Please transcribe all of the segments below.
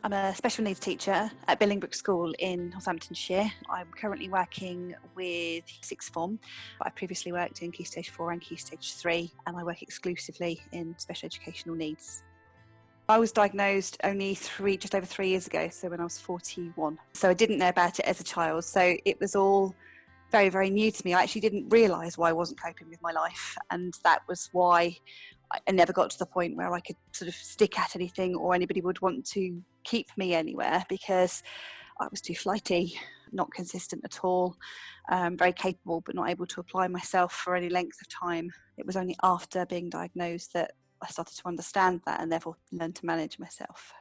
I'm a special needs teacher at Billingbrook School in Northamptonshire. I'm currently working with sixth form, but I previously worked in Key Stage 4 and Key Stage 3, and I work exclusively in special educational needs. I was diagnosed only just over 3 years ago, so when I was 41. So I didn't know about it as a child, so it was all very, very new to me. I actually didn't realise why I wasn't coping with my life, and that was why I never got to the point where I could sort of stick at anything or anybody would want to keep me anywhere, because I was too flighty, not consistent at all, very capable but not able to apply myself for any length of time. It was only after being diagnosed that I started to understand that and therefore learn to manage myself.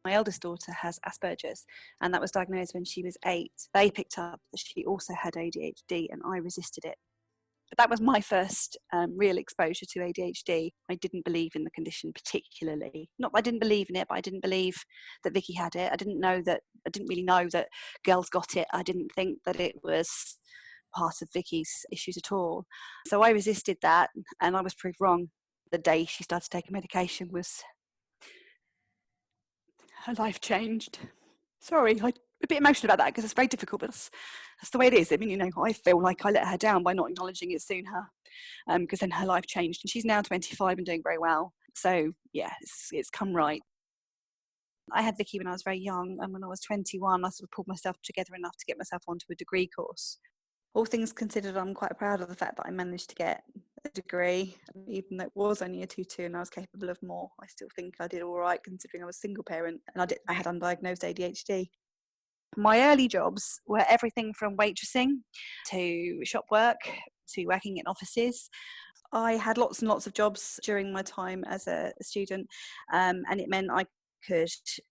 My eldest daughter has Asperger's, and that was diagnosed when she was 8. They picked up that she also had ADHD, and I resisted it. But that was my first real exposure to ADHD. I didn't believe in the condition particularly. Not that I didn't believe in it, but I didn't believe that Vicky had it. I didn't really know that girls got it. I didn't think that it was part of Vicky's issues at all. So I resisted that, and I was proved wrong. The day she started taking medication was her life changed. Sorry, I'm a bit emotional about that because it's very difficult, but that's the way it is. I mean, I feel like I let her down by not acknowledging it sooner, because then her life changed, and she's now 25 and doing very well. So yeah, it's come right. I had Vicky when I was very young, and when I was 21, I sort of pulled myself together enough to get myself onto a degree course. All things considered, I'm quite proud of the fact that I managed to get a degree, even though it was only a 2-2 and I was capable of more. I still think I did all right considering I was a single parent and I had undiagnosed ADHD. My early jobs were everything from waitressing to shop work to working in offices. I had lots and lots of jobs during my time as a student, and it meant I could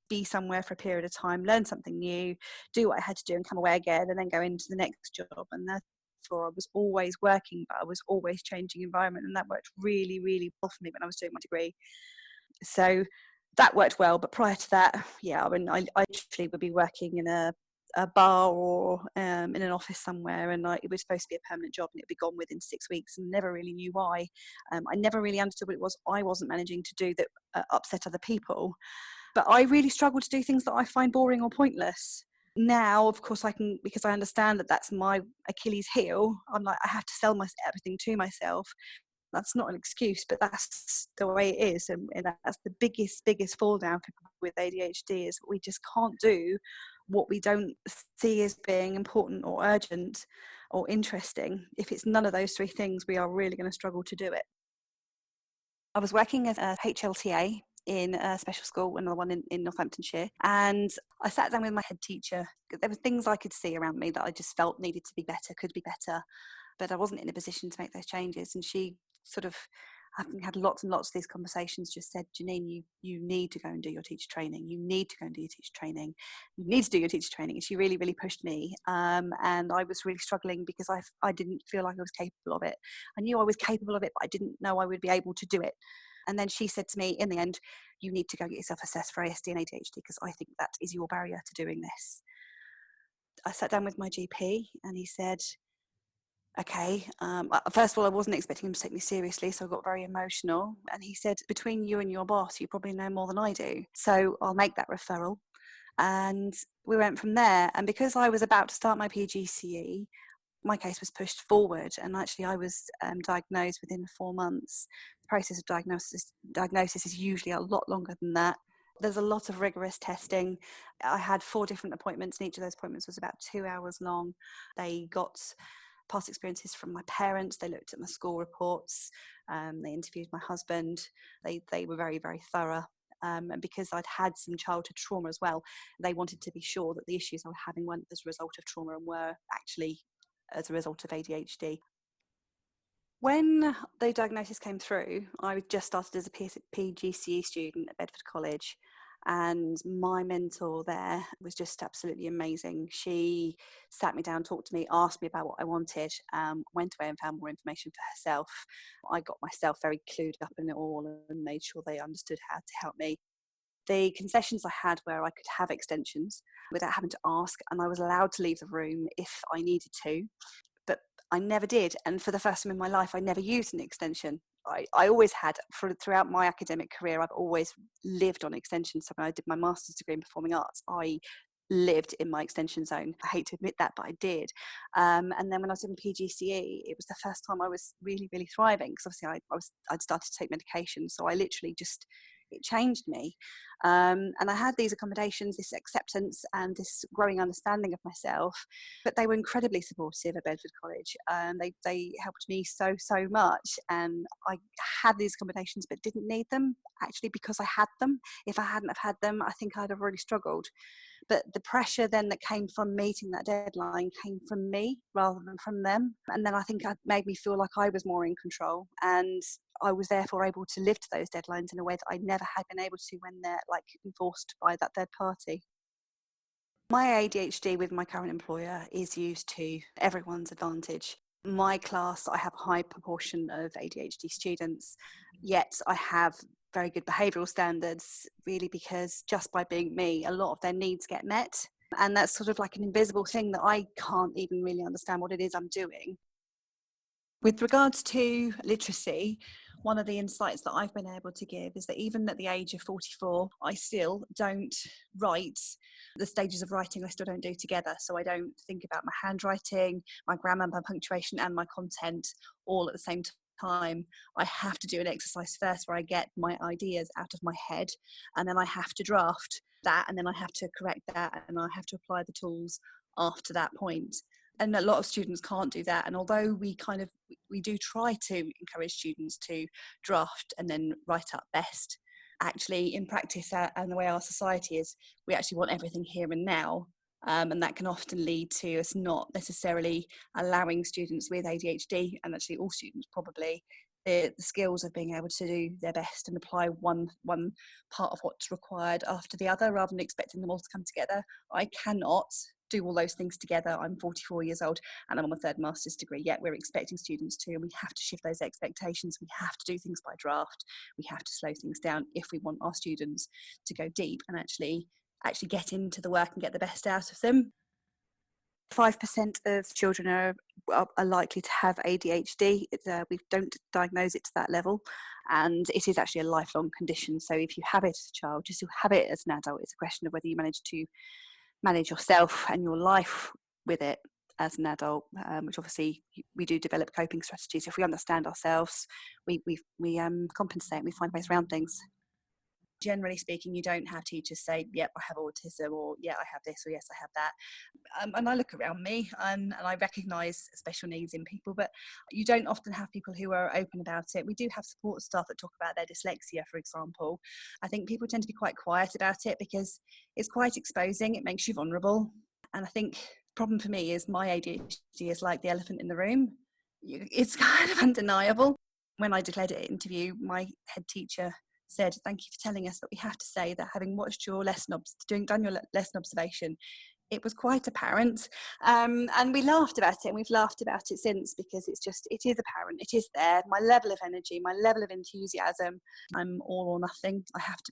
be somewhere for a period of time, learn something new, do what I had to do and come away again and then go into the next job. And therefore I was always working, but I was always changing environment, and that worked really, really well for me when I was doing my degree. So that worked well, but prior to that, yeah, I literally would be working in a bar or in an office somewhere, and it was supposed to be a permanent job, and it'd be gone within 6 weeks, and never really knew why. I never really understood what it was I wasn't managing to do that upset other people. But I really struggle to do things that I find boring or pointless. Now, of course, I can, because I understand that that's my Achilles heel. I'm like, I have to sell everything to myself. That's not an excuse, but that's the way it is. And that's the biggest fall down for people with ADHD, is we just can't do what we don't see as being important or urgent or interesting. If it's none of those three things, we are really going to struggle to do it. I was working as a HLTA in a special school, another one in Northamptonshire, and I sat down with my head teacher. There were things I could see around me that I just felt needed to be better, could be better, but I wasn't in a position to make those changes. And she sort of, having had lots and lots of these conversations, just said, Jannine, you need to go and do your teacher training. You need to go and do your teacher training. You need to do your teacher training. And she really, really pushed me. And I was really struggling because I didn't feel like I was capable of it. I knew I was capable of it, but I didn't know I would be able to do it. And then she said to me, in the end, you need to go get yourself assessed for ASD and ADHD, because I think that is your barrier to doing this. I sat down with my GP and he said, okay, first of all, I wasn't expecting him to take me seriously, so I got very emotional. And he said, between you and your boss, you probably know more than I do, so I'll make that referral. And we went from there. And because I was about to start my PGCE, my case was pushed forward, and actually I was diagnosed within 4 months. The process of diagnosis is usually a lot longer than that. There's a lot of rigorous testing. I had 4 different appointments, and each of those appointments was about 2 hours long. They got past experiences from my parents, they looked at my school reports, they interviewed my husband. They were very, very thorough. And because I'd had some childhood trauma as well, they wanted to be sure that the issues I was having weren't as a result of trauma and were actually as a result of ADHD. When the diagnosis came through, I just started as a PGCE student at Bedford College, and my mentor there was just absolutely amazing. She sat me down, talked to me, asked me about what I wanted, went away and found more information for herself. I got myself very clued up in it all and made sure they understood how to help me. The concessions I had where I could have extensions without having to ask, and I was allowed to leave the room if I needed to, but I never did. And for the first time in my life, I never used an extension. I always had, throughout my academic career, I've always lived on extension. So when I did my master's degree in performing arts, I lived in my extension zone. I hate to admit that, but I did. And then when I was in PGCE, it was the first time I was really, really thriving, because obviously I'd started to take medication. So I literally just, it changed me. And I had these accommodations, this acceptance and this growing understanding of myself, but they were incredibly supportive at Bedford College. They helped me so much, and I had these accommodations but didn't need them, actually, because I had them. If I hadn't have had them, I think I'd have really struggled. But the pressure then that came from meeting that deadline came from me rather than from them. And then I think it made me feel like I was more in control, and I was therefore able to live to those deadlines in a way that I never had been able to when they're like enforced by that third party. My ADHD with my current employer is used to everyone's advantage. My class, I have a high proportion of ADHD students, yet I have very good behavioural standards, really, because just by being me, a lot of their needs get met. And that's sort of like an invisible thing that I can't even really understand what it is I'm doing. With regards to literacy, one of the insights that I've been able to give is that even at the age of 44, I still don't write. The stages of writing I still don't do together. So I don't think about my handwriting, my grammar, my punctuation and my content all at the same time. I have to do an exercise first where I get my ideas out of my head, and then I have to draft that, and then I have to correct that, and I have to apply the tools after that point. And a lot of students can't do that. And although we do try to encourage students to draft and then write up best, actually in practice and the way our society is, we actually want everything here and now. And that can often lead to us not necessarily allowing students with ADHD, and actually all students probably, the skills of being able to do their best and apply one part of what's required after the other, rather than expecting them all to come together. I cannot do all those things together. I'm 44 years old and I'm on my third master's degree, yet we're expecting students to, and we have to shift those expectations. We have to do things by draft. We have to slow things down if we want our students to go deep and actually get into the work and get the best out of them. 5% of children are likely to have ADHD. We don't diagnose it to that level, and it is actually a lifelong condition. So if you have it as a child, just to have it as an adult, it's a question of whether you manage to manage yourself and your life with it as an adult, which obviously we do develop coping strategies. If we understand ourselves, we compensate and we find ways around things. Generally speaking, you don't have teachers say, yep, I have autism, or yeah, I have this, or yes, I have that. And I look around me and I recognise special needs in people, but you don't often have people who are open about it. We do have support staff that talk about their dyslexia, for example. I think people tend to be quite quiet about it because it's quite exposing. It makes you vulnerable. And I think the problem for me is my ADHD is like the elephant in the room. It's kind of undeniable. When I declared it at interview, my head teacher said, "Thank you for telling us that we have to say that having watched your done your lesson observation, it was quite apparent." And we laughed about it, and we've laughed about it since, because it is apparent, it is there. My level of energy, my level of enthusiasm, I'm all or nothing. I have to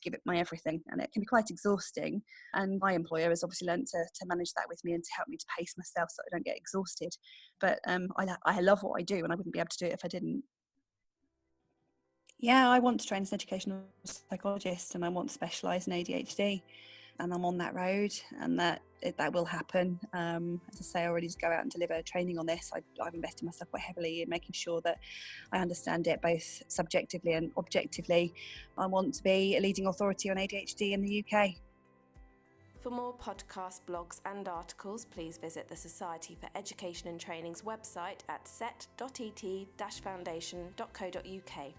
give it my everything, and it can be quite exhausting. And my employer has obviously learned to manage that with me and to help me to pace myself so I don't get exhausted. But I love what I do, and I wouldn't be able to do it if I didn't. Yeah, I want to train as an educational psychologist, and I want to specialise in ADHD, and I'm on that road, and that will happen. As I say, I already go out and deliver training on this. I've invested myself quite heavily in making sure that I understand it both subjectively and objectively. I want to be a leading authority on ADHD in the UK. For more podcasts, blogs and articles, please visit the Society for Education and Training's website at set.et-foundation.co.uk.